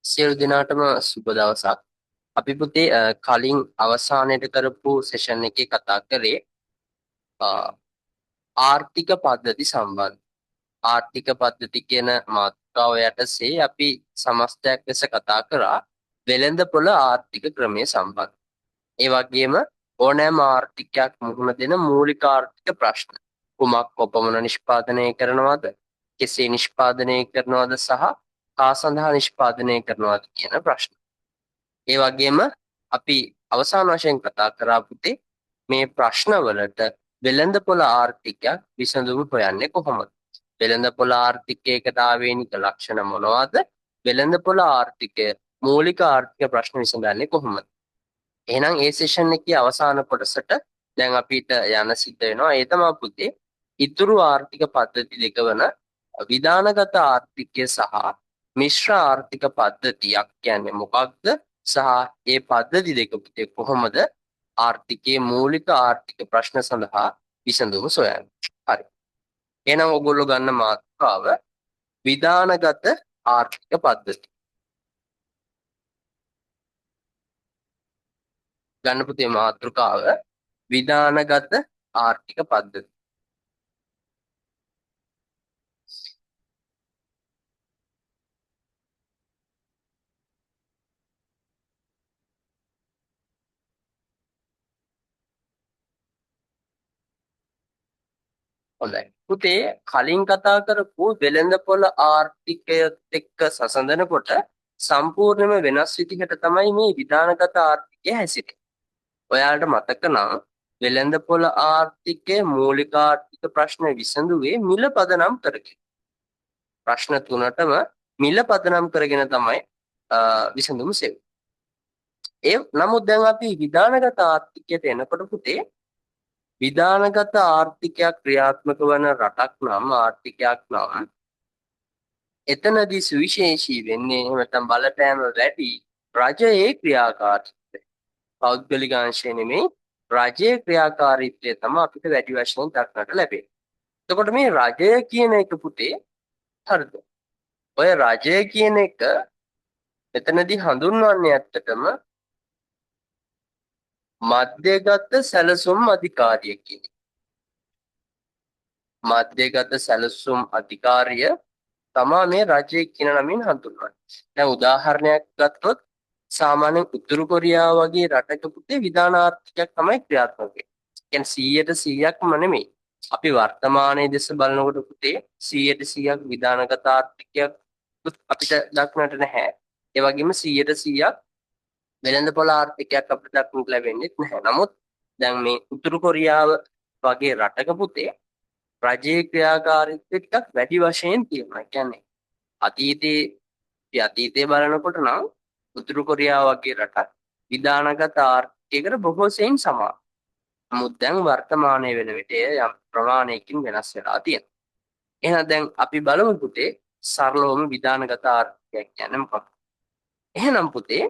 සියලු දෙනාටම සුබ දවසක්. අපි පුතේ කලින් අවසානයේට කරපු සෙෂන් එකේ කතා කරේ අ, ආර්ථික පද්ධති සම්බන්ධ. ආර්ථික පද්ධති කියන මාතෘකාව යටතේ අපි සමස්තයක් ලෙස කතා කරා වෙළඳපොළ ආර්ථික ක්‍රමයේ සම්බන්ධ. ඒ වගේම ඕනෑම ආර්ථිකයක් මුහුණ දෙන මූලික ආර්ථික ප්‍රශ්න. කුමක් කොපමණ නිෂ්පාදනය කරනවද? කෙසේ නිෂ්පාදනය කරනවද සහ කා සඳහා නිෂ්පාදනය කරනවද කියන ප්‍රශ්න. ඒ වගේම අපි අවසාන වශයෙන් කතා කරා පුතේ මේ ප්‍රශ්නවලට වෙළඳපොළ ආර්ථිකයක් විසඳුම් හොයන්නේ කොහොමද? වෙළඳපොළ ආර්ථිකයකට ආවේනික ලක්ෂණ මොනවාද? වෙළඳපොළ ආර්ථිකය මූලික ආර්ථික ප්‍රශ්න විසඳන්නේ කොහොමද? එහෙනම් ඒ සෙෂන් එකේ අවසාන කොටසට දැන් අපිට යන්න සිද්ධ වෙනවා. ඒ තමයි පුතේ ඉතුරු ආර්ථික පද්ධති දෙක වන විධානගත ආර්ථිකය සහ මිශ්‍ර ආර්ථික පද්ධතියක් කියන්නේ මොකක්ද? සහ ඒ පද්ධති දෙක පුතේ කොහොමද ආර්ථිකයේ මූලික ආර්ථික ප්‍රශ්න සඳහා විසඳුම සොයන්නේ? හරි. එහෙනම් ඔයගොල්ලෝ ගන්න මාතෘකාව විධානගත ආර්ථික පද්ධති. ගන්න පුතේ මාතෘකාව විධානගත ආර්ථික පද්ධති. හොඳයි. පුතේ කලින් කතා කරපු වෙළඳපොළ ආර්ථිකයත් එක්ක සසඳනකොට සම්පූර්ණයෙන්ම වෙනස් විදිහට තමයි මේ විධානගත ආර්ථිකය හැසිරෙන්නේ. ඔයාලට මතක නම් වෙළඳපොළ ආර්ථිකයේ මූලික ආර්ථික ප්‍රශ්න විසඳුවේ මිල පදනම් කරගෙන. ප්‍රශ්න තුනටම මිල පදනම් කරගෙන තමයි විසඳුම සෙව්වේ. නමුත් දැන් අපි විධානගත ආර්ථිකයට එනකොට පුතේ විධානගත ආර්ථිකයක් ක්‍රියාත්මක වන රටක් නම් ආර්ථිකයක් නම් එතනදී සුවිශේෂී වෙන්නේ නැත්නම් බලපෑම වැඩි රජයේ ක්‍රියාකාරීත්වය. පෞද්ගලික අංශය නෙමෙයි රජයේ ක්‍රියාකාරීත්වය තමයි අපිට වැඩි වශයෙන් දක්නට ලැබෙන්නේ. එතකොට මේ රජය කියන එක පුතේ හරිද? ඔය රජය කියන එක එතනදී හඳුන්වන්නේ ඇත්තටම මධ්‍යගත සැලසුම් අධිකාරිය කියන එක. මධ්‍යගත සැලසුම් අධිකාරිය තමා මේ රජය කියන නමින් හඳුන්වන්නේ. දැන් උදාහරණයක් ගත්තොත් සාමාන්‍යයෙන් උතුරු කොරියාව වගේ රටක පුතේ විධාන ආර්ථිකයක් තමයි ක්‍රියාත්මක වෙන්නේ. කියන්නේ 100%ක්ම නෙමෙයි. අපි වර්තමානයේ දෙස බලනකොට පුතේ 100%ක් විධානගත ආර්ථිකයක් අපිට දක්නට නැහැ. ඒ වගේම 100%ක් වෙළඳපොළ ආර්ථිකයක් අපිට දක්නට ලැබෙන්නේ නැහැ. නමුත් දැන් මේ උතුරු කොරියාව වගේ රටක පුතේ රජයේ ක්‍රියාකාරීත්වය ටිකක් වැඩි වශයෙන් තියෙනවා. කියන්නේ අතීතයේ බලනකොට නම් උතුරු කොරියාව වගේ රටක් විධානගත ආර්ථිකයකට බොහෝ සෙයින් සමාන. නමුත් දැන් වර්තමානයේ වෙන විට යම් ප්‍රමාණයකින් වෙනස් වෙලා තියෙනවා. එහෙනම් දැන් අපි බලමු පුතේ සරලවම විධානගත ආර්ථිකයක් කියන්නේ මොකක්ද? එහෙනම් පුතේ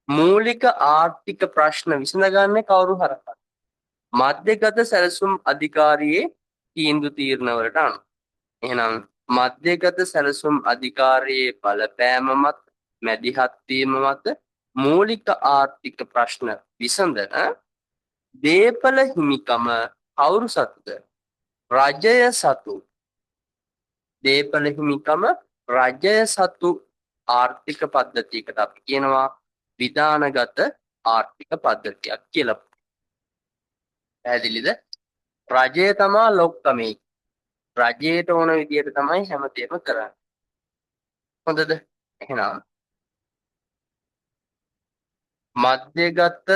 මූලික ආර්ථික ප්‍රශ්න විසඳගන්නේ කවුරු හරහාද? මධ්‍යගත සැලසුම් අධිකාරියේ තීන්දුව තීරණවලට අනුව. එහෙනම් මධ්‍යගත සැලසුම් අධිකාරියේ බලපෑම මත මැදිහත් වීම මත මූලික ආර්ථික ප්‍රශ්න විසඳන දේපල හිමිකම කවුරු සතුද? රජය සතු. දේපල හිමිකම රජය සතු ආර්ථික පද්ධතියකට අපි කියනවා විධානගත ආර්ථික පද්ධතියක් කියලා. පැහැදිලිද? රජය තමා ලොක්කමේ. රජයට ඕන විදියට තමයි හැමතේම කරන්නේ. හොඳද? එහෙනම් මධ්‍යගත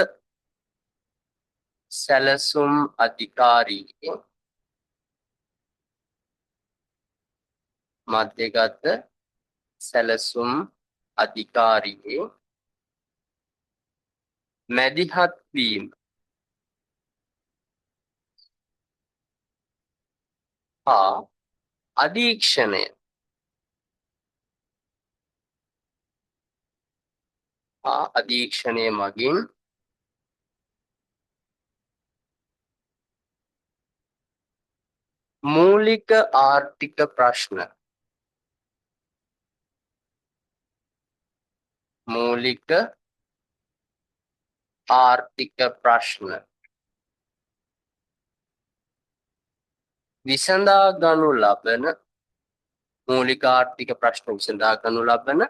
සැලසුම් අධිකාරියේ මධ්‍යගත සැලසුම් අධිකාරියේ මැදිහත් වීම හා අධීක්ෂණය මගින් මූලික ආර්ථික ප්‍රශ්න මූලික ආර්ථික ප්‍රශ්න විසඳා ගනු ලබන මූලික ආර්ථික ප්‍රශ්න විසඳා ගනු ලබන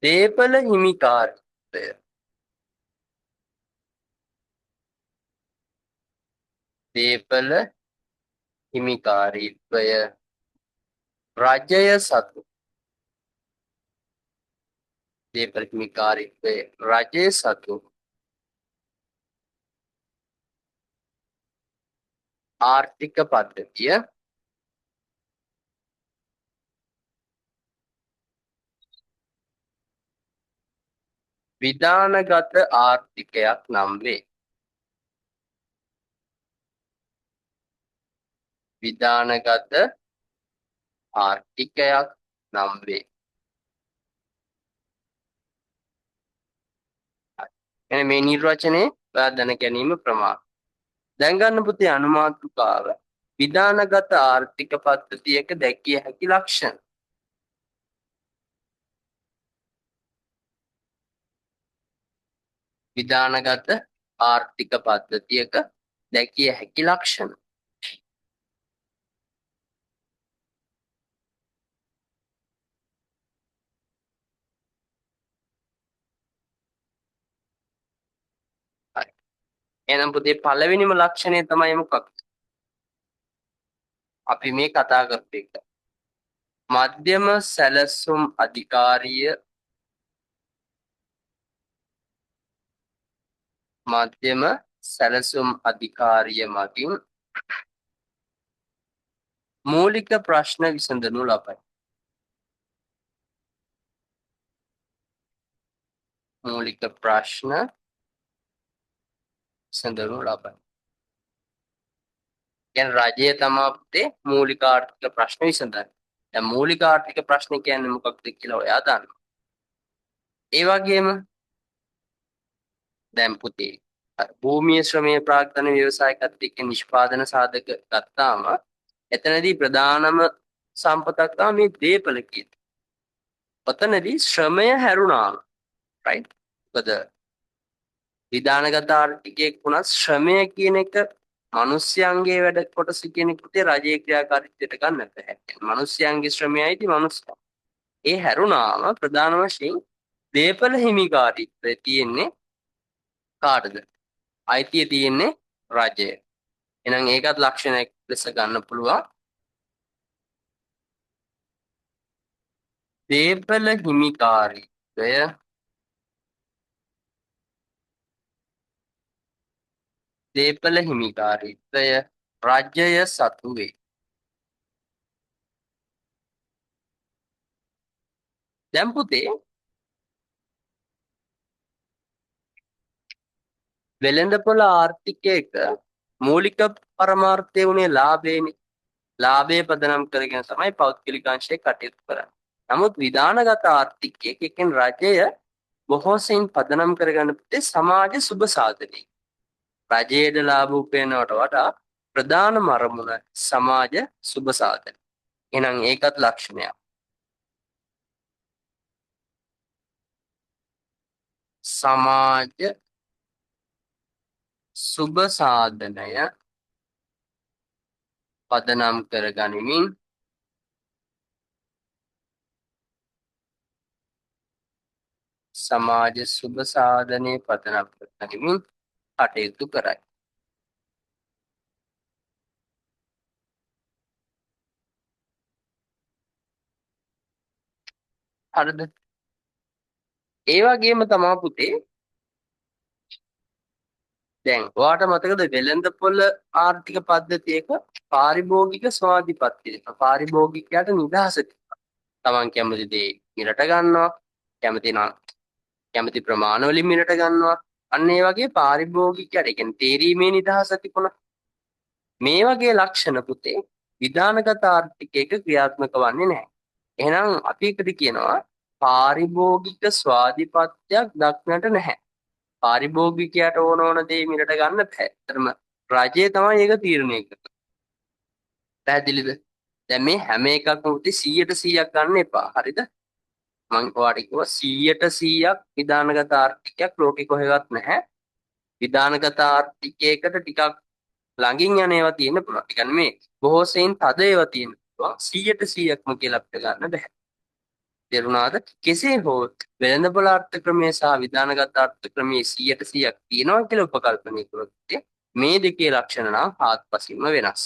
දේපල හිමිකාරිත්වය දේපල හිමිකාරීත්වය රජය සතු දේපල හිමිකාරීත්වය රජය සතු ආර්ථික පද්ධතිය විධානගත ආර්ථිකයක් නම් වේ. විධානගත ආර්ථිකයක් නම් වේ. එන මේ නිර්වචනයේ ඔයා දැන ගැනීම ප්‍රමාණ. දැන් ගන්න පුතේ අනුමාතෘකාව විධානගත ආර්ථික පද්ධතියක දැකිය හැකි ලක්ෂණ. විධානගත ආර්ථික පද්ධතියක දැකිය හැකි ලක්ෂණ. හරි. එහෙනම් පුතේ පළවෙනිම ලක්ෂණය තමයි මොකක්ද? අපි මේ කතා කරපු එක. මධ්‍යම සැලසුම් අධිකාරිය මධ්‍යම සැලසුම් අධිකාරිය මගින් මූලික ප්‍රශ්න විසඳනු ලබයි. මූලික ප්‍රශ්න විසඳනු ලබයි. කියන්නේ රජය තමයි පුතේ මූලික ආර්ථික ප්‍රශ්න විසඳන්නේ. දැන් මූලික ආර්ථික ප්‍රශ්න කියන්නේ මොකක්ද කියලා ඔයා දන්නවා. ඒ වගේම දැන් පුතේ භූමිය ශ්‍රමයේ ප්‍රාග්ධන ව්‍යවසායකත් එක්ක නිෂ්පාදන සාධක ගත්තාම එතනදී ප්‍රධානම සම්පතක් තමයි මේ දේපල කියන. ඔතනදී ශ්‍රමය හැරුණාම right? මොකද විධානගත ආර්ථිකයේ වුණත් ශ්‍රමය කියන එක මිනිස්යන්ගේ වැඩ කොටස කියන එකට රජයේ ක්‍රියාකාරීත්වයට ගන්න බෑ. මිනිස්යන්ගේ ශ්‍රමයයිදී මිනිස්සු. ඒ හැරුණාම ප්‍රධාන වශයෙන් දේපල හිමිකාරීත්වය තියෙන්නේ කාටද? අයිතිය තියෙන්නේ රජය. එහෙනම් ඒකත් ලක්ෂණයක් ලෙස ගන්න පුළුවන්. දේපල හිමිකාරීත්වය දේපල හිමිකාරීත්වය රජය සතු වේ. දැන් පුතේ වෙළඳපොළ ආර්ථිකයක මූලික පරමාර්ථය උනේ ලාභේනේ. ලාභය පදනම් කරගෙන තමයි පෞද්ගලික අංශය කටයුතු කරන්නේ. නමුත් විධානගත ආර්ථිකයක එකෙන් රජය බොහෝ සෙයින් පදනම් කරගන්න පුතේ සමාජ සුබ සාධනයි. රජයේද ලාභ උපයනවට වඩා ප්‍රධානම අරමුණ සමාජ සුබ සාධන. එහෙනම් ඒකත් ලක්ෂණයක්. සමාජ සුබ සාධනය පදනම් කරගනිමින් සමාජ සුබ සාධනය පදනම් කරගනිමින් කටයුතු කරයි. හරිද? ඒ වගේම තමයි පුතේ දැන් ඔයාට මතකද වෙළඳපොළ ආර්ථික පද්ධතියක පාරිභෝගික ස්වාධිපත්තිය. පාරිභෝගිකයාට නිදහස තමන් කැමති දේ මිලට ගන්නවා, කැමති ප්‍රමාණ වලින් මිලට ගන්නවා. අන්න ඒ වගේ පාරිභෝගිකයාට ඒ කියන්නේ තේරීමේ නිදහස තිබුණා. මේ වගේ ලක්ෂණ පුතේ විධානගත ආර්ථිකයක ක්‍රියාත්මක වන්නේ නැහැ. එහෙනම් අපි එකට කියනවා පාරිභෝගික ස්වාධිපත්‍යයක් දක්නට නැහැ. පාරිභෝගිකයාට ඕන දේ මිලට ගන්න බෑ. ඒතරම රජය තමයි ඒක තීරණය කරන්නේ. පැහැදිලිද? දැන් මේ හැම එකක්ම උති 100ට 100ක් ගන්න එපා. හරිද? මම ඔයාලට කිව්වා 100% විධානගත ආර්ථිකයක් ලෝකෙ කොහෙවත් නැහැ. විධානගත ආර්ථිකයකට ටිකක් ළඟින් යන ඒවා තියෙන්න පුළුවන්. ඒ කියන්නේ මේ බොහෝ සෙයින් තද ඒවා තියෙන්න පුළුවන්. 100%ක්ම කියලා අපිට ගන්න බෑ. තේරුණාද? කෙසේ හෝ වෙළඳපොළ අර්ථ ක්‍රමයේ සහ විධානගත අර්ථ ක්‍රමයේ 100%ක් තියෙනවා කියලා උපකල්පනය කරොත් මේ දෙකේ ලක්ෂණ නම් හාත්පසින්ම වෙනස්.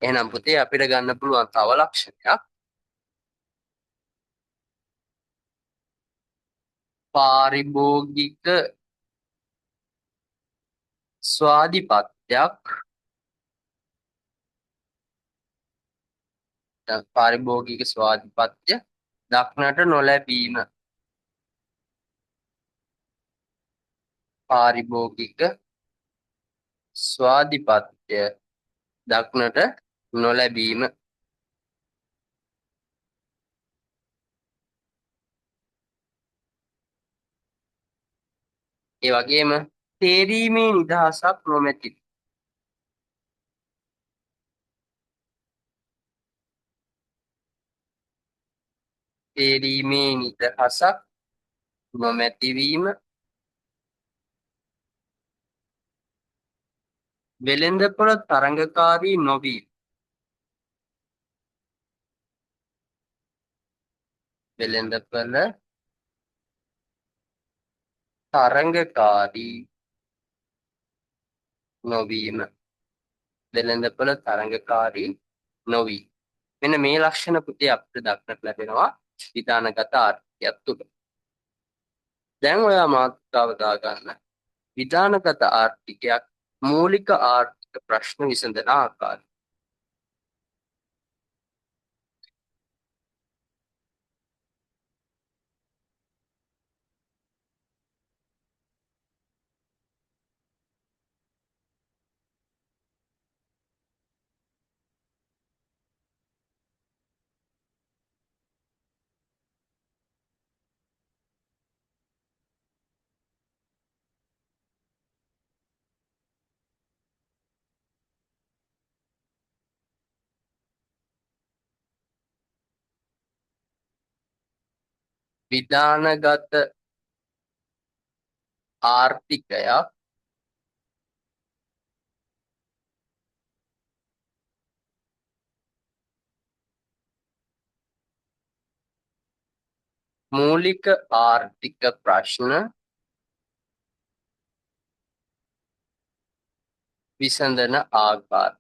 එහෙනම් පුතේ අපිට ගන්න පුළුවන් තව ලක්ෂණයක් පාරිභෝගික ස්වාධිපත්‍යක් පාරිභෝගික ස්වාධිපත්‍ය දක්නට නොලැබීම පාරිභෝගික ස්වාධිපත්‍ය දක්නට නොලැබීම ඒ වගේම තේරීමේ නිදහසක් නොමැති තේරීමේ නිදහසක් නොමැතිවීම වෙළෙඳපොළ තරඟකාරී නොවීම වෙළෙඳපොළ තරඟකාරී නොවීම වෙළෙඳපොළ තරඟකාරී නොවී මෙන්න මේ ලක්ෂණ පුතේ අපිට දක්නට ලැබෙනවා විධානගත ආර්ථිකයක් තුළ. දැන් ඔයා මාතෘකාව දාගන්න විධානගත ආර්ථිකයක් මූලික ආර්ථික ප්‍රශ්න විසඳන ආකාරය. විධානගත ආර්ථිකයක් මූලික ආර්ථික ප්‍රශ්න විසඳන ආකාරය.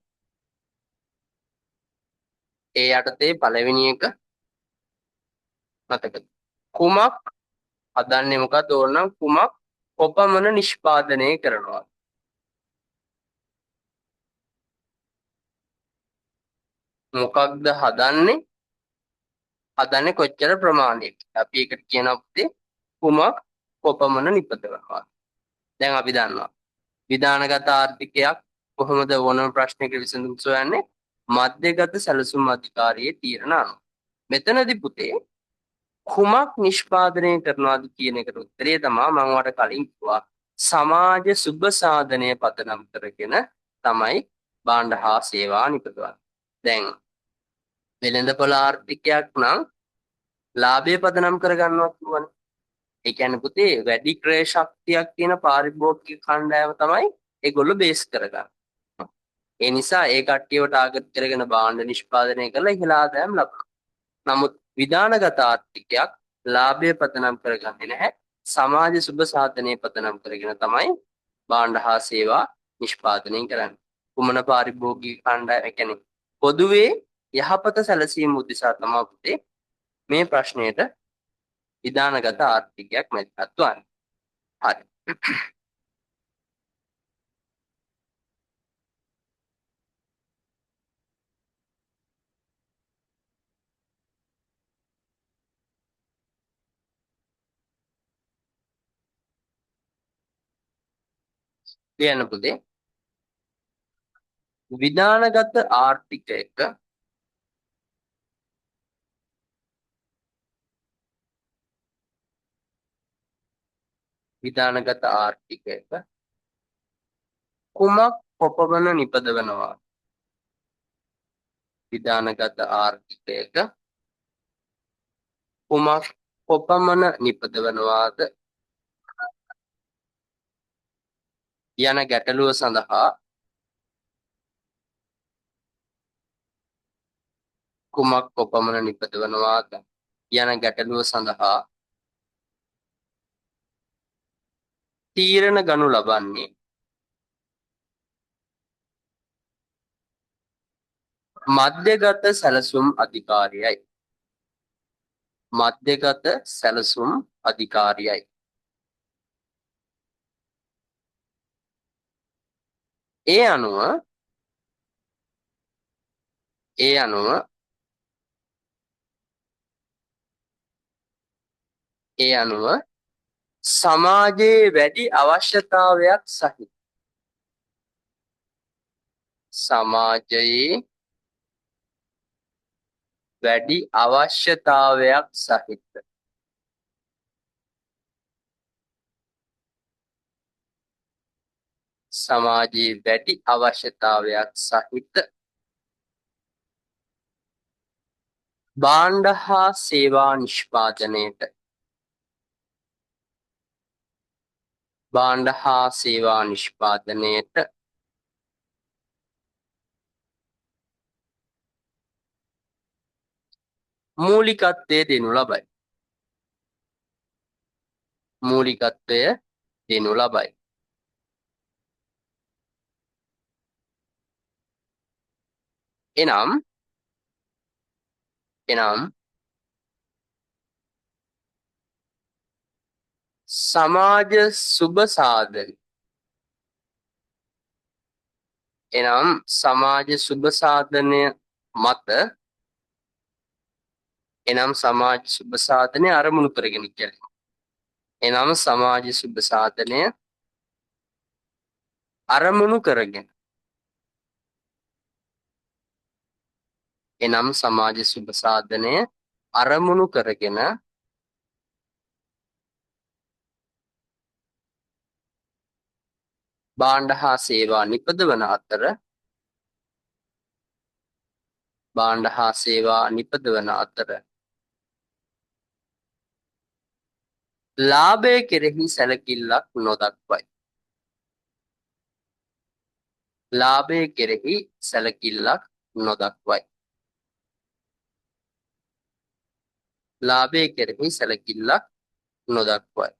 ඒ යටතේ පළවෙනි එක මතකද? කුමක් හදන්නේ මොකක්ද ඕනනම් කුමක් කොපමණ නිෂ්පාදනය කරනවා. මොකක්ද හදන්නේ කොච්චර ප්‍රමාණයක. අපි එකට කියනවා පුතේ කුමක් කොපමණ නිපදවනවා. දැන් අපි දන්නවා විධානගත ආර්ථිකයක් කොහොමද ඕනම ප්‍රශ්නයක විසඳුම් සොයන්නේ? මධ්‍යගත සැලසුම් අධිකාරියේ තීරණ අනුව. මෙතනදී පුතේ කුමක් නිෂ්පාදනය කරනවාද කියන එකට උත්තරේ තමයි මම ඔයාලට කලින් කිව්වා. සමාජ සුබ සාධනය පදනම් කරගෙන තමයි භාණ්ඩ හා සේවා නිපදවන්නේ. දැන් වෙළඳපොළ ආර්ථිකයක් නම් ලාභය පදනම් කරගන්නවා කියවනේ. ඒ කියන්නේ පුතේ වැඩි ක්‍රය ශක්තියක් තියෙන පාරිභෝගික කණ්ඩායම තමයි ඒගොල්ලෝ බේස් කරගන්නේ. ඒ නිසා ඒ කට්ටියව ටාගට් කරගෙන භාණ්ඩ නිෂ්පාදනය කරලා ඉහළ ආදායම් ලබනවා. නමුත් විධානගත ආර්ථිකයක් ලාභය පදනම් කරගන්නේ නැහැ. සමාජ සුබ සාධනය පදනම් කරගෙන තමයි භාණ්ඩ හා සේවා නිෂ්පාදනය කරන්නේ. කුමන පාරිභෝගික කණ්ඩායම කියන්නේ පොදුවේ යහපත සැලසීම උදෙසා තමයි පුතේ මේ ප්‍රශ්නයට විධානගත ආර්ථිකයක් මැදිහත් වන්නේ. හරි. ලියන්න පුතේ විධානගත ආර්ථිකයක විධානගත ආර්ථිකයක කුමක් කොපමණ නිපදවනවා. විධානගත ආර්ථිකයක කුමක් කොපමණ නිපදවනවාද යන ගැටලුව සඳහා කුමක් කොපමණ නිපදවනවාද යන ගැටලුව සඳහා තීරණ ගනු ලබන්නේ මධ්‍යගත සැලසුම් අධිකාරියයි. මධ්‍යගත සැලසුම් අධිකාරියයි. ඒ අනුව සමාජයේ වැඩි අවශ්‍යතාවයක් සහිත සමාජයේ වැඩි අවශ්‍යතාවයක් සහිත සමාජයේ වැඩි අවශ්‍යතාවයක් සහිත භාණ්ඩ හා සේවා නිෂ්පාදනයට භාණ්ඩ හා සේවා නිෂ්පාදනයට මූලිකත්වය දෙනු ලබයි. මූලිකත්වය දෙනු ලබයි. එනම් සමාජ සුබ සාධන සමාජ සුබ සාධනය මත සමාජ සුබ සාධනය අරමුණු කරගෙන කියලා. සමාජ සුබ සාධනය අරමුණු කරගෙන සමාජ සුබ සාධනය අරමුණු කරගෙන භාණ්ඩ හා සේවා නිපදවන අතර ලාභය කෙරෙහි සැලකිල්ලක් නොදක්වයි. ලාභය කෙරෙහි සැලකිල්ලක් නොදක්වයි. ලාභය කෙරෙහි සැලකිල්ලක් නොදක්වයි.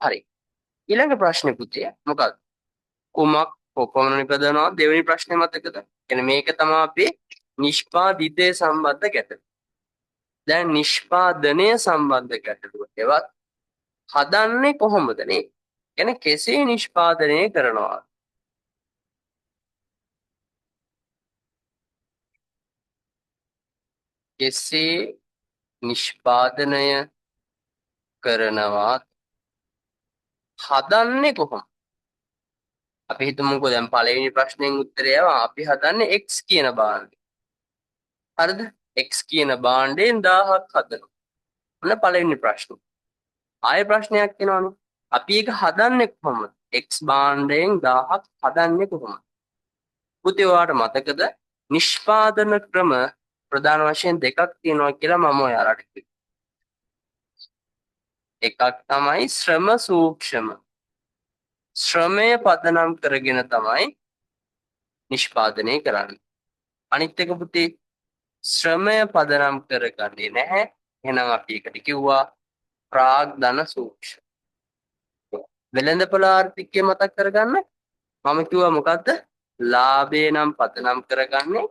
හරි. ඊළඟ ප්‍රශ්නේ පුතේ මොකක්ද? කුමක් කොපමණ නිපදවනවා? දෙවෙනි ප්‍රශ්නේ මතකද? එන මේක තමයි අපේ නිෂ්පාදිතය සම්බන්ධ ගැටලුව. දැන් නිෂ්පාදනය සම්බන්ධ ගැටලුව ඒවත් හදන්නේ කොහොමද නේ? කියන්නේ කෙසේ නිෂ්පාදනය කරනවා? කෙසේ නිෂ්පාදනය කරනවා? හදන්නේ කොහොමද? අපි හිතමුකෝ දැන් පළවෙනි ප්‍රශ්නෙන් උත්තරය අපි හදන්නේ x කියන භාණ්ඩය. හරිද? x කියන භාණ්ඩයෙන් 1000ක් හදනවා. මොන පළවෙනි ප්‍රශ්නේ? ආයෙ ප්‍රශ්නයක් එනවනේ. අපි ඒක හදන්නේ කොහොමද? x භාණ්ඩයෙන් 1000ක් හදන්නේ කොහොමද? පුතේ ඔයාලට මතකද? නිෂ්පාදන ක්‍රම ප්‍රධාන වශයෙන් දෙකක් තියෙනවා කියලා මම ඔයාලට කිව්වා. එකක් තමයි ශ්‍රම සූක්ෂම. ශ්‍රමය පදනම් කරගෙන තමයි නිෂ්පාදනය කරන්නේ. අනිත් එක පුතේ ශ්‍රමය පදනම් කරගන්නේ නැහැ. එහෙනම් අපි ඒකට කිව්වා ප්‍රාග්ධන සූක්ෂම. වෙළඳපොළ ආර්ථිකය මතක් කරගන්න මම කිව්වා මොකද්ද? ලාභය නම් පදනම් කරගන්නේ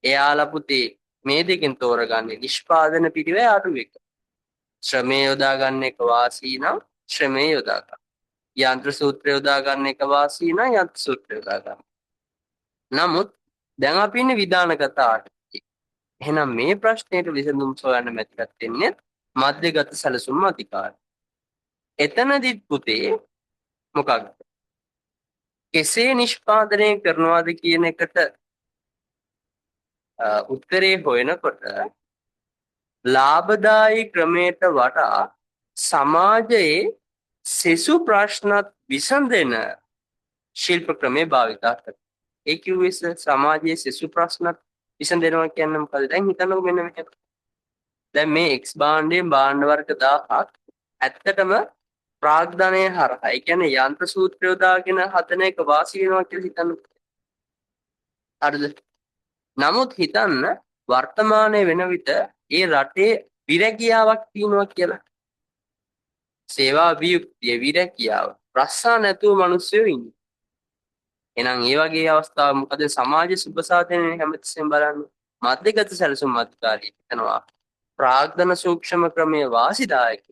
එයාලා පුතේ මේ දෙකෙන් තෝරගන්නේ නිෂ්පාදන පිළිවෙල අඩු එක. ශ්‍රමය යොදා ගන්න එක වාසී නම් ශ්‍රමය යොදා ගන්න. යන්ත්‍ර සූත්‍රය යොදා ගන්න එක වාසී නම් යන්ත්‍ර සූත්‍රය යොදා ගන්න. නමුත් දැන් අපි ඉන්නේ විධානගත ආර්ථිකයේ. එහෙනම් මේ ප්‍රශ්නයට විසඳුම් සොයන්න මැදිහත් වෙන්නේ මධ්‍යගත සැලසුම් අධිකාරිය. එතනදිත් පුතේ මොකක්ද? කෙසේ නිෂ්පාදනය කරනවාද කියන එකට උත්තරේ හොයනකොට ලාභදායී ක්‍රමයට වඩා සමාජයේ සෙසු ප්‍රශ්නත් විසඳෙන ශිල්ප ක්‍රමේ භාවිතා කරනවා. ඒ කිව්වේ සමාජයේ සෙසු ප්‍රශ්නත් විසඳෙනවා කියන්නේ මොකද? දැන් හිතන්නකෝ මෙන්න මේක. දැන් මේ X භාණ්ඩයෙන් භාණ්ඩ වර්ග 1000ක් ඇත්තටම ප්‍රාග්ධනය හරහා ඒ කියන්නේ යන්ත්‍ර සූත්‍රය යොදාගෙන හදන එක වාසි වෙනවා කියලා හිතන්න. හරිද? නමුත් හිතන්න වර්තමානයේ වෙන විට ඒ රටේ විරැකියාවක් තියෙනවා කියලා. සේවා වියුක්තිය විරැකියාව රස්සා නැතුව මිනිස්සුયો ඉන්නේ. එහෙනම් ඒ වගේ අවස්ථාව මොකද සමාජ සුබ සාධනය හැමතිස්සෙම බලන්න. මධ්‍යගත සැලසුම් අධිකාරිය හිතනවා ප්‍රාග්ධන සූක්ෂම ක්‍රමයේ වාසිදායක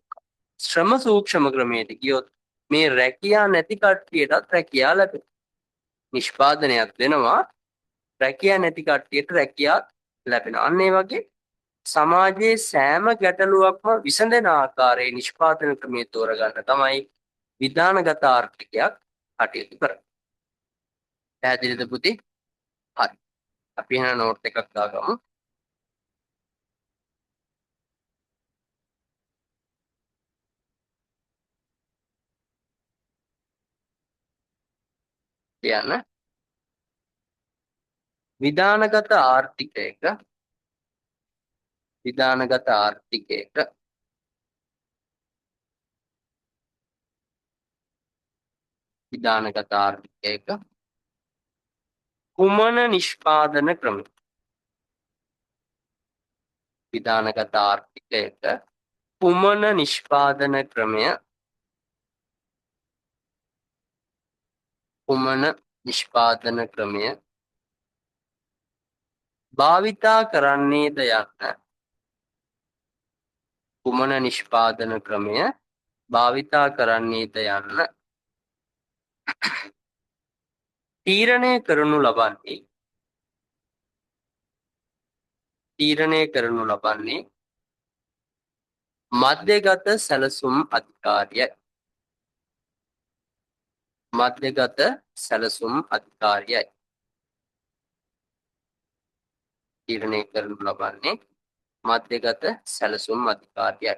ශ්‍රම සූක්ෂම ක්‍රමයට ගියොත් මේ රැකියා නැති කට්ටියටත් රැකියා ලැබෙනවා. නිෂ්පාදනයක් වෙනවා රැකියා නැති කට්ටියට රැකියා ලැබෙනවා. අන්න ඒ වගේ සමාජයේ සෑම ගැටලුවක්ම විසඳෙන ආකාරයේ නිෂ්පාදන ක්‍රමයේ තෝරගන්න තමයි විධානගත ආර්ථිකයක් කටයුතු කරන්නේ. පැහැදිලිද පුතේ? හරි. අපි එහෙනම් නෝට් එකක් දාගමු. කියන්න විධානගත ආර්ථිකයක විධානගත ආර්ථිකයක විධානගත ආර්ථිකයක කුමන නිෂ්පාදන ක්‍රම විධානගත ආර්ථිකයක කුමන නිෂ්පාදන ක්‍රමය කුමන නිෂ්පාදන ක්‍රමය භාවිතා කරන්නේද යන්න කුමන නිෂ්පාදන ක්‍රමය භාවිතා කරන්නේද යන්න තීරණය කරනු ලබන්නේ මධ්‍යගත සැලසුම් අධිකාරියයි. මධ්‍යගත සැලසුම් අධිකාරියයි. තීරණය කරනු ලබන්නේ මධ්‍යගත සැලසුම් අධිකාරියයි.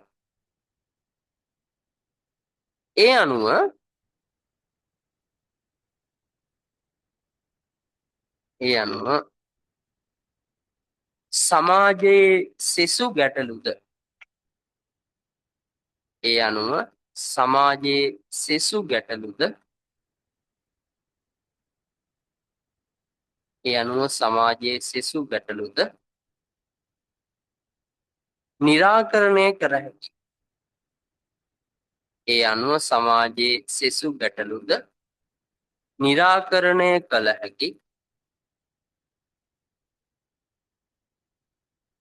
ඒ අනුව සමාජයේ සෙසු ගැටලුද निराकरණය කර හැකි. ඒ අනුව සමාජයේ සෙසු ගැටලුද निराकරණය කළ හැකි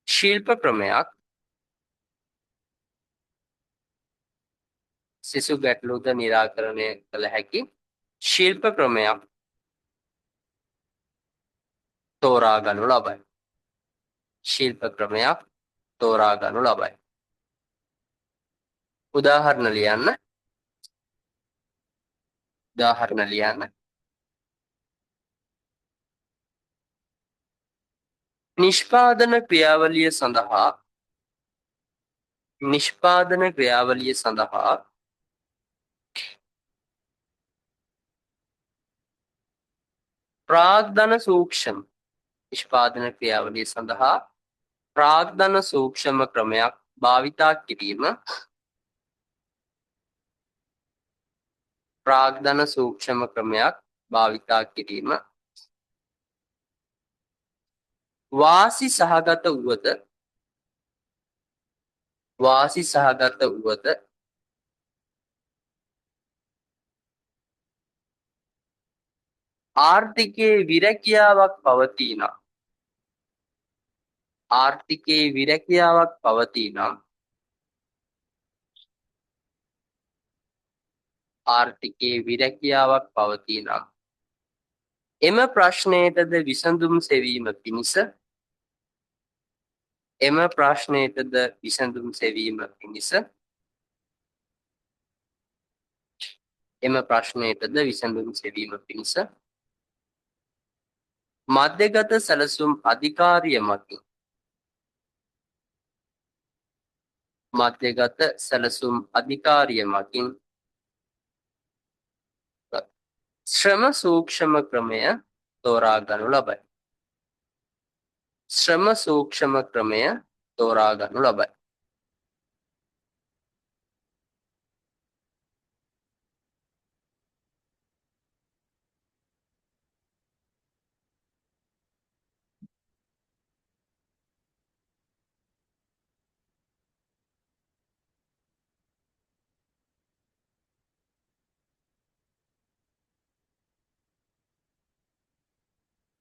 ශිල්ප ක්‍රමයක් සෙසු ගැටලුද निराकරණය කළ හැකි ශිල්ප ක්‍රමයක් තෝරා ගනු ලබයි. ශිල්ප ක්‍රමයක් තෝරා ගනු ලබයි. උදාහරණ ලියන්න. නිෂ්පාදන ක්‍රියාවලිය සඳහා ප්‍රාග්ධන සූක්ෂම නිෂ්පාදන ක්‍රියාවලිය සඳහා ප්‍රාග්ධන සූක්ෂම ක්‍රමයක් භාවිතා කිරීම වාසි සහගත වුවද ආර්ථිකයේ විරැකියාවක් පවතී නම් එම ප්‍රශ්නයටද විසඳුම් සෙවීම පිණිස එම ප්‍රශ්නයටද විසඳුම් සෙවීම පිණිස මධ්‍යගත සැලසුම් අධිකාරිය මකින් ශ්‍රම සූක්ෂම ක්‍රමය තෝරා ගනු ලබයි.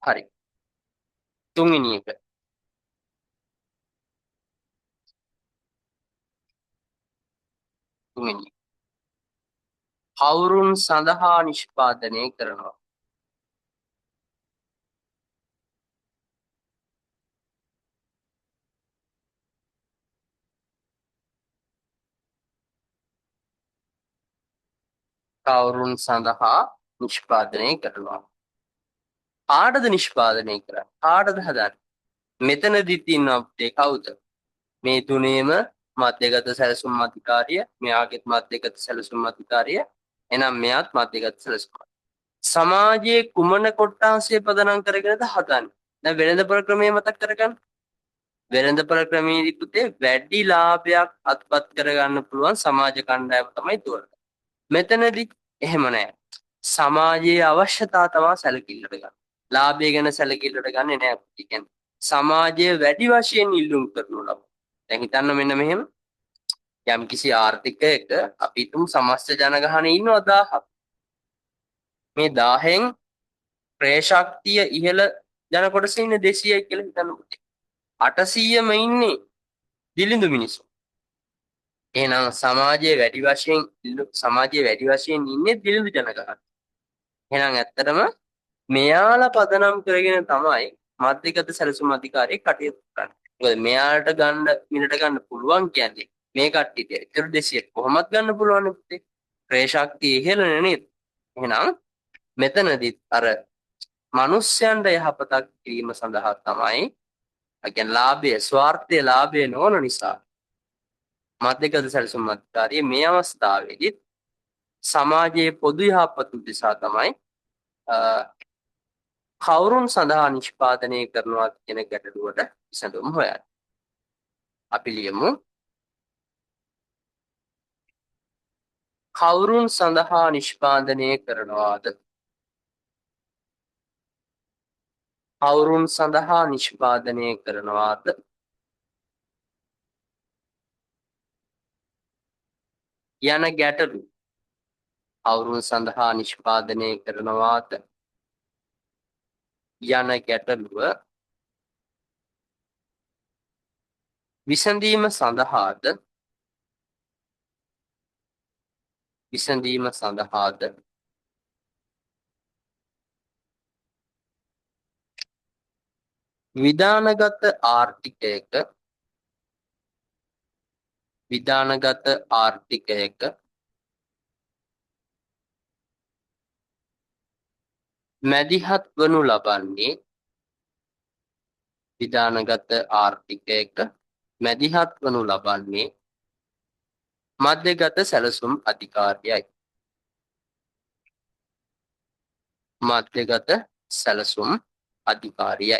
හරි. තුන්වෙනි එක. කවුරුන් සඳහා නිෂ්පාදනය කරනවා? කවුරුන් සඳහා නිෂ්පාදනය කරනවා? කාටද නිෂ්පාදනය කරන්නේ? කාටද හදන්නේ? මෙතනදිත් ඉන්න අපේ කවුද? මේ තුනේම මධ්‍යගත සැලසුම් අධිකාරිය, මෙයාගෙත් මධ්‍යගත සැලසුම් අධිකාරිය, එහෙනම් මෙයාත් මධ්‍යගත සැලසුම්. සමාජයේ කුමන කොට්ටාසය පදනම් කරගෙනද හදන්නේ? දැන් වෙළඳපොළ ක්‍රමය මතක් කරගන්න. වෙළඳපොළ ක්‍රමයේදී පුතේ වැඩි ලාභයක් අත්පත් කරගන්න පුළුවන් සමාජ කණ්ඩායම තමයි තෝරන්නේ. මෙතනදී එහෙම නැහැ. සමාජයේ අවශ්‍යතා තමයි සැලකිල්ලට ගන්න. ලාභය ගැන සැලකිල්ලට ගන්නෙ නැහැ. ඒ කියන්නේ සමාජයේ වැඩි වශයෙන් ඉල්ලුම් කරනු ලබන. දැන් හිතන්න මෙන්න මෙහෙම යම්කිසි ආර්ථිකයක අපි තුමු සමස්ත ජනගහනය ඉන්නවා 1000ක්. මේ 1000න් ප්‍රේශක්තිය ඉහළ ජන කොටස ඉන්නේ 200යි කියලා හිතන්න පුතේ. 800ම ඉන්නේ දිලිඳු මිනිස්සු. එහෙනම් සමාජයේ වැඩි වශයෙන් ඉන්නේ දිලිඳු ජනගහනය. එහෙනම් ඇත්තටම මෙයාලා පදනම් කරගෙන තමයි මධ්‍යගත සැලසුම් අධිකාරිය කටයුතු කරන්නේ. මොකද මෙයාලට මිලට ගන්න පුළුවන් කියන්නේ මේ කට්ටියට. ඒතර 200 කොහොමද ගන්න පුළුවන් පුතේ? ප්‍රේශක්තිය ඉහළනේ නේද? එහෙනම් මෙතනදිත් අර මිනිස්යන්ට යහපතක් කිරීම සඳහා තමයි කියන්නේ ලාභය ස්වార్థයේ ලාභය නොවන නිසා මධ්‍යගත සැලසුම් අධිකාරිය මේ අවස්ථාවේදී සමාජයේ පොදු යහපත උදෙසා තමයි කවුරුන් සඳහා නිෂ්පාදනය කරනවා කියන ගැටලුවට විසඳුම් හොයන්න. අපි ලියමු කවුරුන් සඳහා නිෂ්පාදනය කරනවාද? කවුරුන් සඳහා නිෂ්පාදනය කරනවාද? යන ගැටලු. කවුරුන් සඳහා නිෂ්පාදනය කරනවාද යන ගැටලුව විසඳීම සඳහාද විධානගත ආර්ථිකයක මැදිහත් වනු ලබන්නේ මධ්‍යගත සැලසුම් අධිකාරියයි.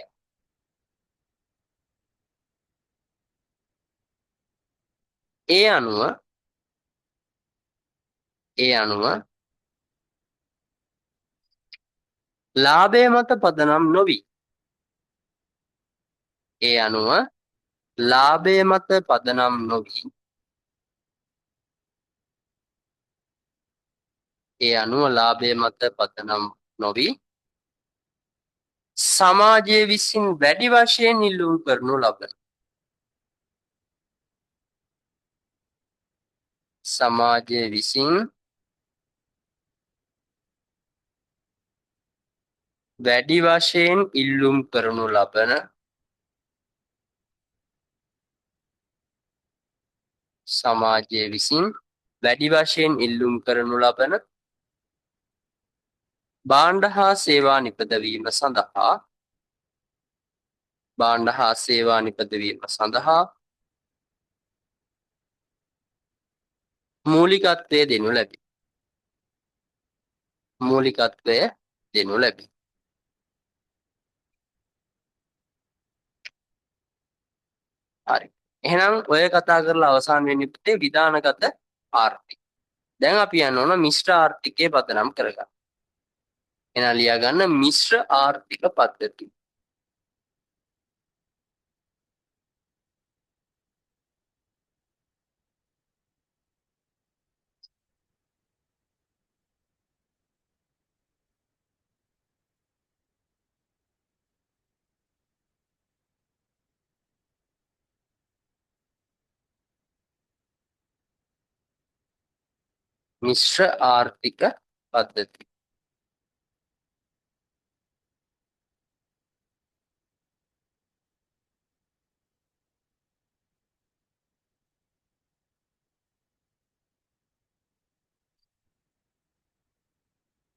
ඒ අනුව ලාභය මත පදනම් නොවි. සමාජය විසින් වැඩි වශයෙන් ඉල්ලුම් කරනු ලබන සමාජය විසින් වැඩි වශයෙන් ඉල්ලුම් කරනු ලබන භාණ්ඩ හා සේවා නිපදවීම සඳහා මූලිකත්වය දෙනු ලැබේ. හරි. එහෙනම් ඔය කතා කරලා අවසන් වෙන්නේ පුතේ විධානගත ආර්ථික. දැන් අපි යන්න ඕන මිශ්‍ර ආර්ථිකයේ පදනම් කරගන්න. එහෙනම් ලියා ගන්න මිශ්‍ර ආර්ථික පද්ධති. මිශ්‍ර ආර්ථික පද්ධති.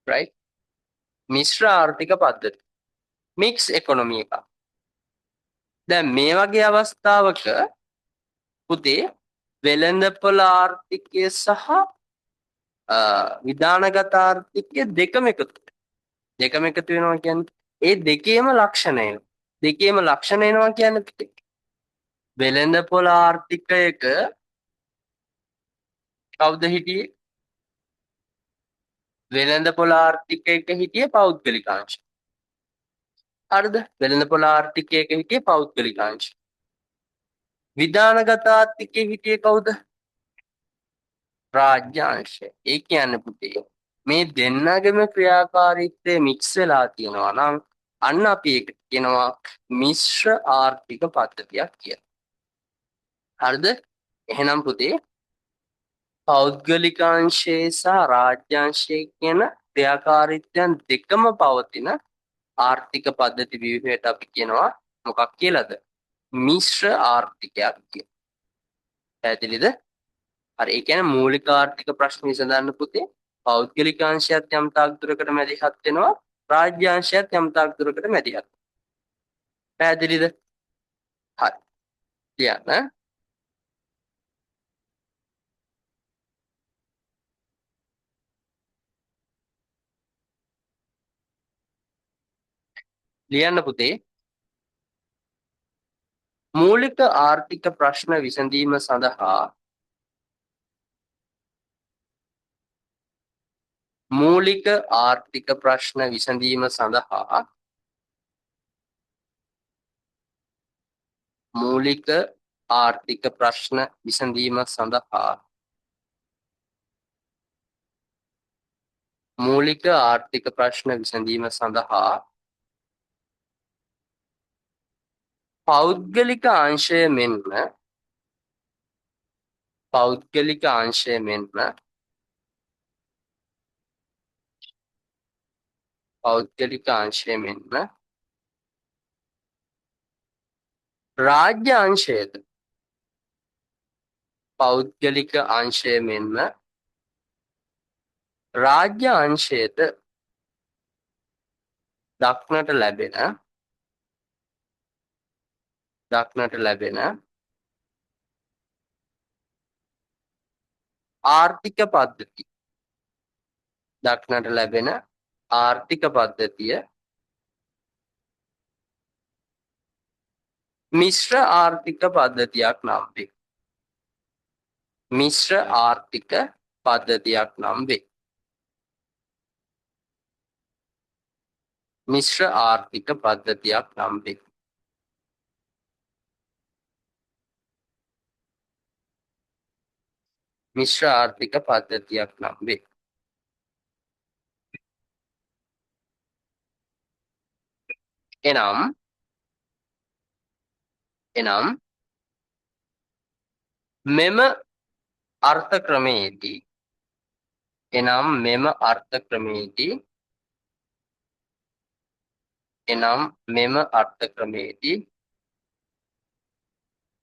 right? මිශ්‍ර ආර්ථික පද්ධති. මික්ස් ඉකොනොමි එක. දැන් මේ වගේ අවස්ථාවක පුතේ වෙළඳපොළ ආර්ථිකය සහ විධානගත ආර්ථිකය දෙකම එකතු වෙනවා කියන්නේ ඒ දෙකේම ලක්ෂණ එනවා. දෙකේම ලක්ෂණ එනවා කියන්නේ පුතේ වෙළඳපොළ ආර්ථිකයක කවුද හිටියේ? වෙළඳපොළ ආර්ථිකයක හිටියේ පෞද්ගලිකාංශ. හරිද? වෙළඳපොළ ආර්ථිකයක හිටියේ පෞද්ගලිකාංශ. විධානගත ආර්ථිකයේ හිටියේ කවුද? රාජ්‍යාංශය. ඒ කියන්නේ පුතේ මේ දෙන්නගේම ක්‍රියාකාරීත්වය මික්ස් වෙලා තියෙනවා නම් අන්න අපි ඒකට කියනවා මිශ්‍ර ආර්ථික පද්ධතියක් කියලා. හරිද? එහෙනම් පුතේ පෞද්ගලිකාංශයේ සහ රාජ්‍යාංශයේ කියන ක්‍රියාකාරීත්වයන් දෙකම පවතින ආර්ථික පද්ධති ව්‍යුහයට අපි කියනවා මොකක් කියලාද? මිශ්‍ර ආර්ථිකයක් කියලා. පැහැදිලිද? හරි. ඒ කියන්නේ මූලික ආර්ථික ප්‍රශ්න විසඳන්න පුතේ පෞද්ගලිකාංශයත් යම් තාක් දුරකට මැදිහත් වෙනවා, රාජ්‍යාංශයත් යම් තාක් දුරකට මැදිහත්. පැහැදිලිද? හරි. ලියන්න. ලියන්න පුතේ මූලික ආර්ථික ප්‍රශ්න විසඳීම සඳහා මූලික ආර්ථික ප්‍රශ්න විසඳීම සඳහා මූලික ආර්ථික ප්‍රශ්න විසඳීම සඳහා මූලික ආර්ථික ප්‍රශ්න විසඳීම සඳහා පෞද්ගලික අංශය මෙන්ම පෞද්ගලික අංශය මෙන්ම පෞද්ගලික අංශය මෙන්ම රාජ්‍ය අංශයද පෞද්ගලික අංශය මෙන්ම රාජ්‍ය අංශයද දක්නට ලැබෙන ආර්ථික පද්ධති දක්නට ලැබෙන ආර්ථික පද්ධතිය මිශ්‍ර ආර්ථික පද්ධතියක් නම් වේ. මිශ්‍ර ආර්ථික පද්ධතියක් නම් වේ. මිශ්‍ර ආර්ථික පද්ධතියක් නම් වේ. මිශ්‍ර ආර්ථික පද්ධතියක් නම් වේ. එනම් මෙම අර්ථ ක්‍රමයේදී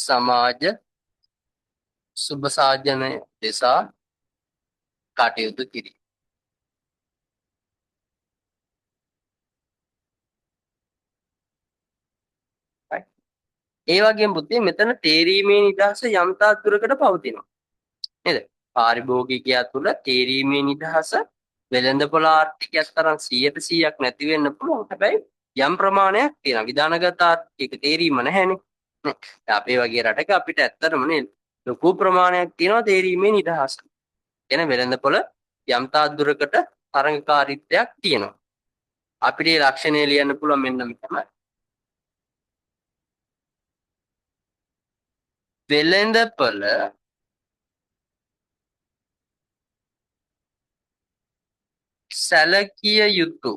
සමාජ සුබ සාධනය දෙසා කටයුතු කිරීම. ඒ වගේම පුතේ මෙතන තේරීමේ නිදහස යම් තාක් දුරකට පවතිනවා. නේද? පාරිභෝගිකයා තුළ තේරීමේ නිදහස වෙළඳපොළ ආර්ථිකයක් තරම් 100%ක් නැති වෙන්න පුළුවන්. හැබැයි යම් ප්‍රමාණයක් තියෙනවා. විධානගත ආර්ථික තේරීම නැහැනේ. නේ? අපේ වගේ රටක අපිට ඇත්තටම නේ ලොකු ප්‍රමාණයක් තියෙනවා තේරීමේ නිදහස. එන වෙළඳපොළ යම් තාක් දුරකට තරඟකාරීත්වයක් තියෙනවා. අපිට මේ ලක්ෂණය ලියන්න පුළුවන් මෙන්න මෙහෙම. වෙළඳපොළ සැලකිය යුතු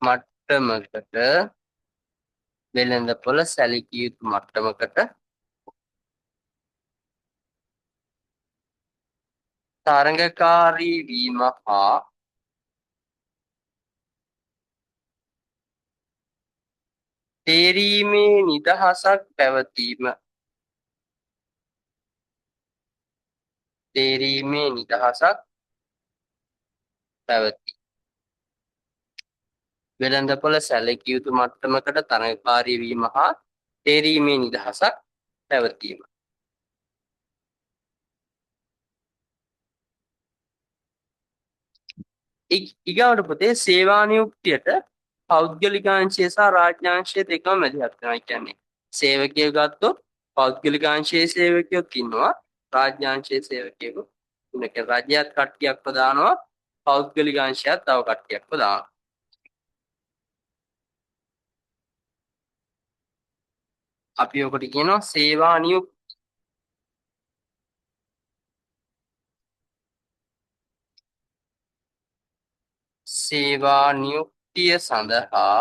මට්ටමකට වෙළඳපොළ සැලකිය යුතු මට්ටමකට තරඟකාරී වීම හා තේරීමේ නිදහසක් පැවතීම. තේරීමේ නිදහසක් පැවතීම. වෙළඳපොළ සැලකිය යුතු මට්ටමකට තරඟකාරී වීම හා තේරීමේ නිදහසක් පැවතීම. ඊගාවට පුතේ සේවා නියුක්තියට පෞද්ගලිකාංශය සහ රාජ්‍යාංශය දෙකම මැදිහත් වෙනවා. කියන්නේ සේවකයෙකු ගත්තොත් පෞද්ගලිකාංශයේ සේවකයෙක් ඉන්නවා, රාජ්‍යාංශයේ සේවකයෙකු ඉන්නවා. රාජ්‍යයත් කට්ටියක් ප්‍රදානවා, පෞද්ගලිකාංශයත් තව කට්ටියක් ප්‍රදානවා. අපි ඔකට කියනවා සේවා නියුක්තිය. සේවා නියුක්තිය සඳහා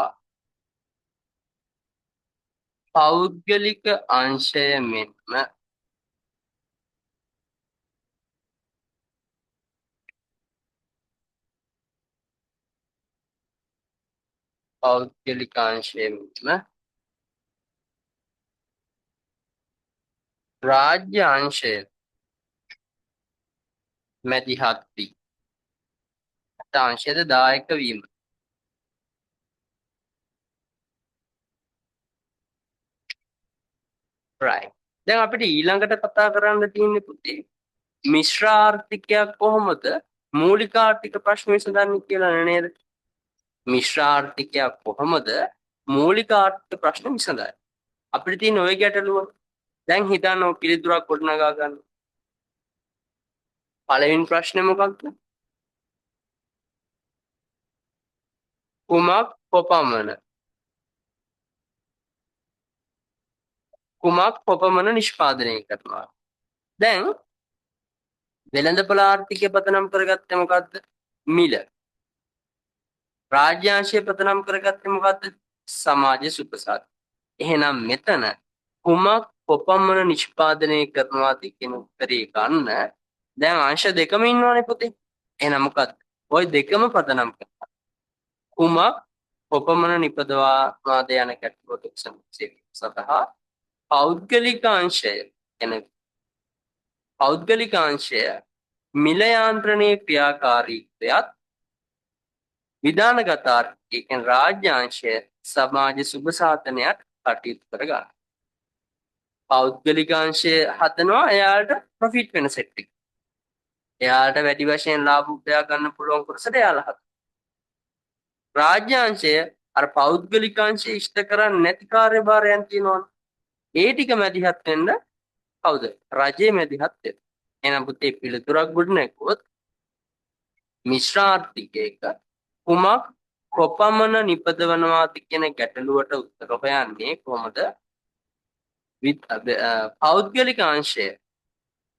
පෞද්ගලික අංශය මෙන්ම පෞද්ගලිකාංශය මෙන්ම රාජ්‍ය අංශය මැදිහත් වී අංශයද දායක වීම. right. දැන් අපිට ඊළඟට කතා කරන්න තියෙන්නේ පුතේ මිශ්‍ර ආර්ථිකයක් කොහොමද මූලික ආර්ථික ප්‍රශ්න විසඳන්නේ කියලා නේද? මිශ්‍ර ආර්ථිකයක් කොහොමද මූලික ආර්ථික ප්‍රශ්න විසඳන්නේ? අපිට තියෙන ওই ගැටලුව. දැන් හිතන්න ඔය පිළිතුරක් ගොඩනගා ගන්න. පළවෙනි ප්‍රශ්නේ මොකක්ද? කුමක් කොපමණ නිෂ්පාදනය කරනවා? දැන් වෙළඳපොළ ආර්ථිකය පදනම් කරගත්තේ මොකද්ද? මිල. රාජ්‍යාංශය පදනම් කරගත්තේ මොකද්ද? සමාජ සුබසාධ. එහෙනම් මෙතන කුමක් කොපමණ නිෂ්පාදනය කරනවාද කියන උත්තරේ ගන්න දැන් අංශ දෙකම ඉන්නවනේ පුතේ. එහෙනම් මොකද්ද? ওই දෙකම පදනම් කරලා කුමක් කොපමණ නිපදවාද යන කැටගොරියක් සඳහා පෞද්ගලිකාංශය මිල යාන්ත්‍රණයේ ක්‍රියාකාරීත්වයත් විධානගත ආර්ථිකයෙන් රාජ්‍යාංශය සමාජ සුබ සාධනයක් කටයුතු කරගන්න. පෞද්ගලිකාංශය හදනවා එයාට ප්‍රොෆිට් වෙන සෙට් එක. එයාට වැඩි වශයෙන් ලාභ උපයා ගන්න පුළුවන් කොටසට එයාලා හදනවා. රාජ්‍යාංශය අර පෞද්ගලිකාංශය ඉෂ්ට කරන්නේ නැති කාර්යභාරයන් තියෙනවා. ඒ ටික මැදිහත් වෙන්න කවුද? රජයේ මැදිහත් වෙන්න. එහෙනම් පුතේ පිළිතුරක් ගොඩනැගුවොත් මිශ්‍ර ආර්ථිකයක කුමක් කොපමණ නිපදවනවාද කියන ගැටලුවට උත්තර හොයන්නේ කොහොමද? පෞද්ගලික අංශය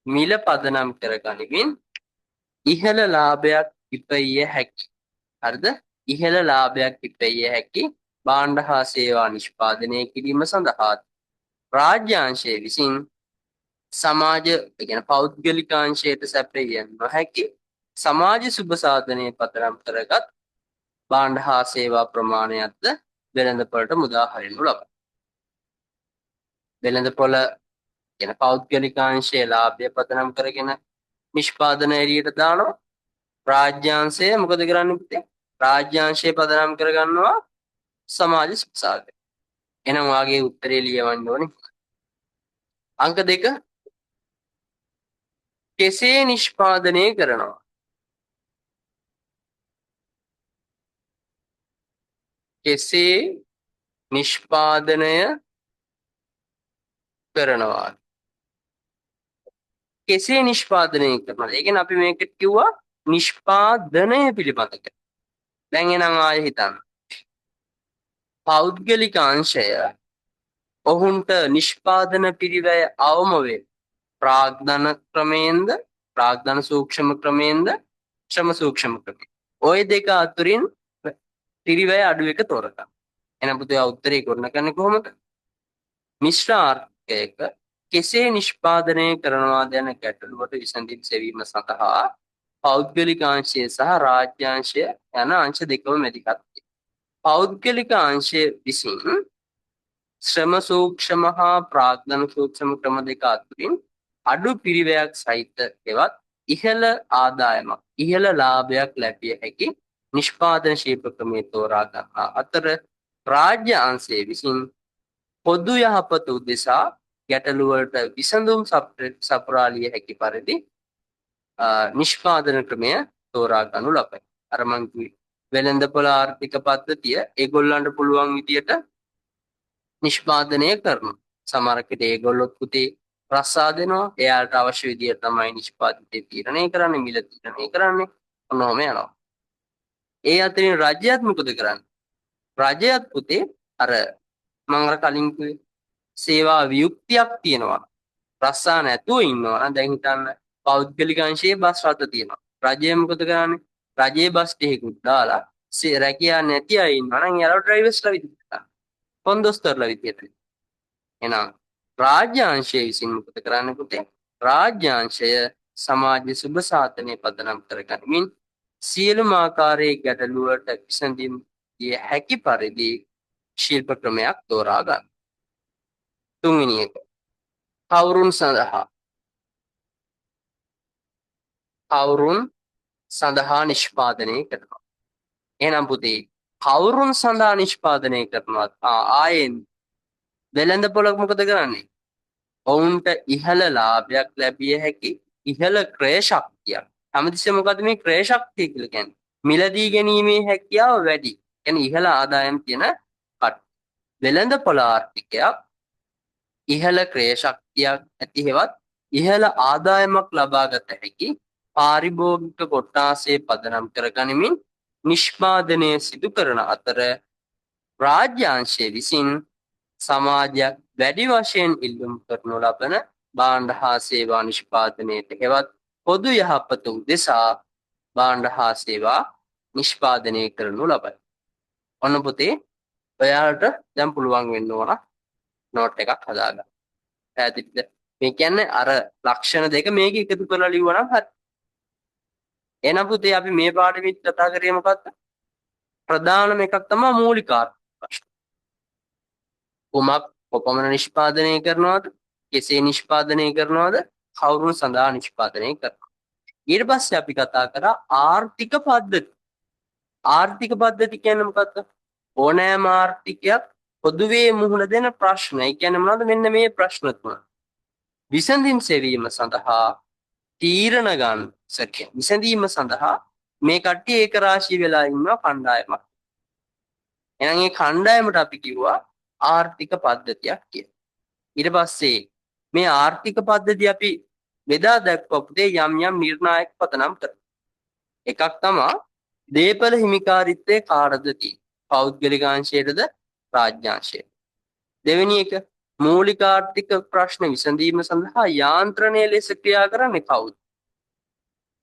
මිල පදනම් කරගනිමින් ඉහළ ලාභයක් ඉපැයිය හැකි. හරිද? ඉහළ ලාභයක් ඉපැයිය හැකි භාණ්ඩ හා සේවා නිෂ්පාදනය කිරීම සඳහා රාජ්‍යාංශය විසින් සමාජ පෞද්ගලිකාංශයට සැපයිය නොහැකි සමාජ සුබ සාධනය පදනම් කරගත් භාණ්ඩ හා සේවා ප්‍රමාණයක්ද වෙළඳපොළට මුදා හරිනු ලබයි. වෙළඳපොළ කියන පෞද්ගලිකාංශයේ ලාභය පදනම් කරගෙන නිෂ්පාදන එළියට දානවා. රාජ්‍යාංශය මොකද කරන්නේ පුතේ? රාජ්‍යාංශය පදනම් කරගන්නවා සමාජ සුසාගරය. එහෙනම් වාගේ උත්තරේ ලියවන්න ඕනේ. අංක 2 කෙසේ නිෂ්පාදනය කරනවා? කෙසේ නිෂ්පාදනය කරනවා? කෙසේ නිෂ්පාදනය කරනවා? ඒ කියන්නේ අපි මේකට කිව්වා නිෂ්පාදනය පිළිබඳ. දැන් එනම් ආයෙ හිතන්න. පෞද්ගලික අංශය ඔවුන්ට නිෂ්පාදන පිරිවැය අවම වේ. ප්‍රාග්ධන ක්‍රමයෙන්ද, ප්‍රාග්ධන සූක්ෂම ක්‍රමයෙන්ද, ශ්‍රම සූක්ෂම ක්‍රමයෙන්. ওই දෙක අතරින් පිරිවැය අඩු එක තෝරගන්න. එහෙනම් පුතේ උත්තරේ ගොඩනගන්නේ කොහොමද? මිශ්‍ර ආර්ථිකයක කෙසේ නිෂ්පාදනය කරනවාද යන ගැටලුවට විසඳුම් සෙවීම සඳහා පෞද්ගලික අංශය සහ රාජ්‍යාංශය යන අංශ දෙකම මැදිහත් වේ. පෞද්ගලික අංශය විසින් ශ්‍රම සූක්ෂම හා ප්‍රාග්ධන සූක්ෂම ක්‍රම දෙක අතරින් අඩු පිරිවැයක් සහිත එවත් ඉහළ ආදායමක්, ඉහළ ලාභයක් ලැබිය හැකි නිෂ්පාදන ශිල්ප ක්‍රමයේ තෝරා ගන්නා අතර රාජ්‍ය අංශය විසින් පොදු යහපත උදෙසා ගැටලු වලට විසඳුම් සපුරාලිය හැකි පරිදි නිෂ්පාදන ක්‍රමය තෝරා ගනු ලබයි. අර මං කිව්වේ වෙළඳපොළ ආර්ථික පද්ධතිය ඒගොල්ලන්ට පුළුවන් විදියට නිෂ්පාදනය කරනවා. සමහරකට ඒගොල්ලොත් පුතේ රස්සා දෙනවා. එයාට අවශ්‍ය විදියට තමයි නිෂ්පාදිතය තීරණය කරන්නේ, මිල තීරණය කරන්නේ. ඔන්නෝම යනවා. ඒ අතරින් රජයත් මොකද කරන්නේ? රජයත් පුතේ අර මම අර කලින් කිව්වේ සේවා වියුක්තියක් තියෙනවා. රස්සා නැතුව ඉන්නවා නම් දැන් හිතන්න පෞද්ගලික අංශයේ බස් රථ තියෙනවා. රජය මොකද කරන්නේ? රජයේ බස් ටිකකුත් දාලා රැකියා නැති අය ඉන්නවා නම් එයාලා ඩ්‍රයිවර්ස්ලා විදිහට කොන්දොස්තරලා විදිහට. එහෙනම් රාජ්‍යාංශය විසින් මොකද කරන්නේ පුතේ? රාජ්‍යාංශය සමාජ සුබ සාධනය පදනම් කරගනිමින් සියලුම ආකාරයේ ගැටලු වලට විසඳීම් දිය හැකි පරිදි ශිල්ප ක්‍රමයක් තෝරා ගන්න. තුන්වෙනි එක. කවුරුන් සඳහා නිෂ්පාදනය කරනවා. එහෙනම් පුතේ කවුරුන් සඳහා නිෂ්පාදනය කරනවා? ආයෙන් වෙළඳපොළ මොකද කරන්නේ? ඔවුන්ට ඉහළ ලාභයක් ලැබිය හැකි ඉහළ ක්‍රය ශක්තියක්. හැමතිස්සෙම මොකද මේ ක්‍රය ශක්තිය කියලා කියන්නේ? මිලදී ගැනීමේ හැකියාව වැඩි. කියන්නේ ඉහළ ආදායම් තියෙන කට. වෙළඳපොළ ආර්ථිකයක් ඉහළ ක්‍රය ශක්තියක් ඇති හෙවත් ඉහළ ආදායමක් ලබාගත හැකි පාරිභෝගික කොට්ටාසයේ පදනම් කරගනිමින් නිෂ්පාදනය සිදු කරන අතර රාජ්‍යාංශය විසින් සමාජයක් වැඩි වශයෙන් ඉල්ලුම් කරනු ලබන භාණ්ඩ හා සේවා නිෂ්පාදනයට හෙවත් පොදු යහපත උදෙසා භාණ්ඩ හා සේවා නිෂ්පාදනය කරනු ලබයි. ඔන්න පුතේ ඔයාලට දැන් පුළුවන් වෙන්න ඕන නෝට් එකක් හදාගන්න. පැහැදිලිද? මේ කියන්නේ අර ලක්ෂණ දෙක මේක එකතු කරලා ලියුවා නම් හරි. එහෙනම් පුතේ අපි මේ පාඩමෙත් කතා කරේ මොකක්ද? ප්‍රධානම එකක් තමයි මූලික ආර්ථික ප්‍රශ්න. කොපමණ නිෂ්පාදනය කරනවද? කෙසේ නිෂ්පාදනය කරනවද? කවුරුන් සඳහා නිෂ්පාදනය කරනවද? ඊට පස්සේ අපි කතා කරා ආර්ථික පද්ධති. ආර්ථික පද්ධති කියන්නේ මොකක්ද? ඕනෑම ආර්ථිකයක් පොදුවේ මුහුණ දෙන ප්‍රශ්න. ඒ කියන්නේ මොනවද? මෙන්න මේ ප්‍රශ්න තුන. විසඳීම් සෙවීම සඳහා තීරණ ගන්න විසඳීම සඳහා මේ කට්ටිය ඒක රාශී වෙලා ඉන්නවා කණ්ඩායමක්. එහෙනම් මේ කණ්ඩායමට අපි කිව්වා ආර්ථික පද්ධතියක් කියලා. ඊට පස්සේ මේ ආර්ථික පද්ධතිය අපි බෙදා දැක්වපුතේ යම් යම් නිර්ණායක පදනම් කරනවා. එකක් තමයි දේපල හිමිකාරීත්වයේ කාටද තියෙන්නේ? පෞද්ගලික අංශයටද රාජ්‍යාංශයට? දෙවෙනි එක මූලික ආර්ථික ප්‍රශ්න විසඳීම සඳහා යාන්ත්‍රණය ලෙස ක්‍රියා කරන්නේ කවුද?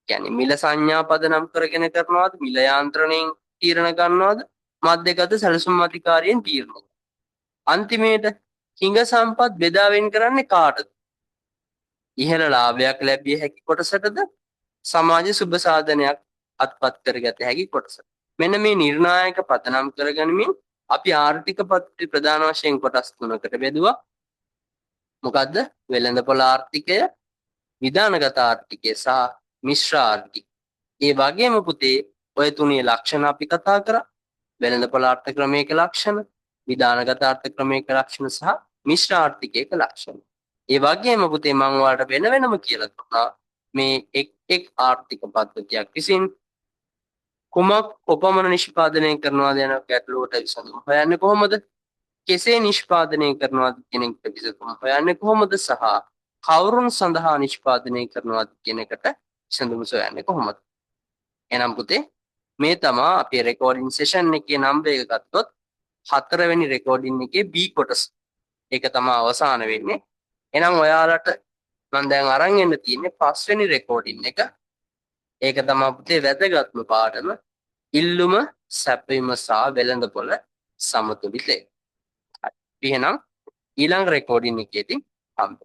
කියන්නේ මිල සංඥා පදනම් කරගෙන කරනවද? මිල යාන්ත්‍රණයෙන් තීරණ ගන්නවද? මධ්‍යගත සැලසුම් අධිකාරියෙන් තීරණ. අන්තිමේට හිඟ සම්පත් බෙදා වෙන් කරන්නේ කාටද? ඉහළ ලාභයක් ලැබිය හැකි කොටසටද? සමාජ සුබ සාධනයක් අත්පත් කරගත හැකි කොටසට. මෙන්න මේ නිර්ණායක පදනම් කරගනිමින් අපි ආර්ථික පද්ධති ප්‍රධාන වශයෙන් කොටස් තුනකට බෙදුවා. මොකද්ද? වෙළඳපොළ ආර්ථිකය, විධානගත ආර්ථිකය සහ මිශ්‍ර ආර්ථිකය. ඒ වගේම පුතේ ඔය තුනේ ලක්ෂණ අපි කතා කරා. වෙළඳපොළ ආර්ථ ක්‍රමයක ලක්ෂණ, විධානගත ආර්ථ ක්‍රමයක ලක්ෂණ සහ මිශ්‍ර ආර්ථිකයක ලක්ෂණ. ඒ වගේම පුතේ මම ඔයාලට වෙන වෙනම කියලා දුන්නා මේ එක් ආර්ථික පද්ධතියක් විසින් කුමක් කොපමණ නිෂ්පාදනය කරනවාද යන ගැටලුවට විසඳුම හොයන්නේ කොහොමද? කෙසේ නිෂ්පාදනය කරනවාද කියන එකට විසඳුම හොයන්නේ කොහොමද? සහ කවුරුන් සඳහා නිෂ්පාදනය කරනවාද කියන එකට විසඳුම සොයන්නේ කොහොමද? එහෙනම් පුතේ මේ තමයි අපේ රෙකෝඩින් සෙෂන් එකේ නම්බර් එක ගත්තොත් 4 වෙනි රෙකෝඩින් එකේ B කොටස. ඒක තමයි අවසාන වෙන්නේ. එහෙනම් ඔයාලට මම දැන් අරන් එන්න තියෙන්නේ 5 වෙනි රෙකෝඩින් එක. ඒක තමයි පුතේ වැදගත්ම පාඩම. ඉල්ලුම සැපයීම සහ වෙළඳපොළ සමතුලිතය. එහෙනම් ඊළඟ රෙකෝඩින් එකේදී හම්බ